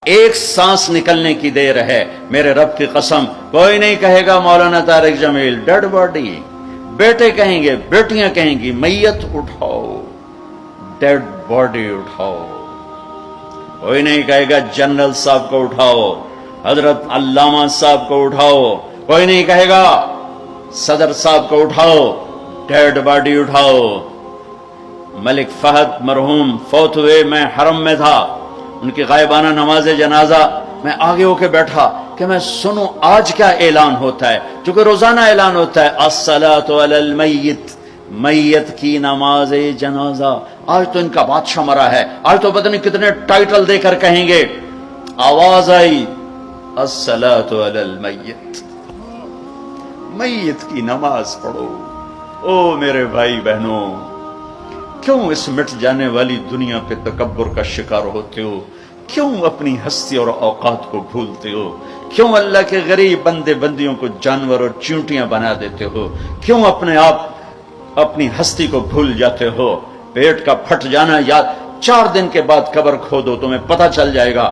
ایک सांस निकलने की देर है, मेरे रब की कसम कोई नहीं कहेगा मौलाना तारिक जमील डेड बॉडी, बेटे कहेंगे, बेटियां कहेंगी मैयत उठाओ, डेड बॉडी उठाओ। कोई नहीं कहेगा जनरल साहब को उठाओ, हजरत अल्लामा साहब को उठाओ, कोई नहीं कहेगा सदर साहब को उठाओ, डेड बॉडी उठाओ। मलिक फहद मरहूम फौत हुए, मैं हरम में था, उनकी गायबाना नमाज जनाजा मैं आगे होके बैठा कि मैं सुनूं आज क्या ऐलान होता है, क्योंकि रोजाना ऐलान होता है अस्सलातु अलल मय्यित, मैयत की नमाज जनाजा। आज तो इनका बादशाह मरा है, आज तो पता नहीं कितने टाइटल देकर कहेंगे। आवाज आई अस्सलातु अलल मय्यित, मैयत की नमाज पढ़ो। ओ मेरे भाई बहनों, क्यों इस मिट जाने वाली दुनिया पे तकब्बुर का शिकार होते हो? क्यों अपनी हस्ती और औकात को भूलते हो? क्यों अल्लाह के गरीब बंदे बंदियों को जानवर और चींटियां बना देते हो? क्यों अपने आप अपनी हस्ती को भूल जाते हो? पेट का फट जाना या 4 दिन के बाद कब्र खोदो, तुम्हें पता चल जाएगा।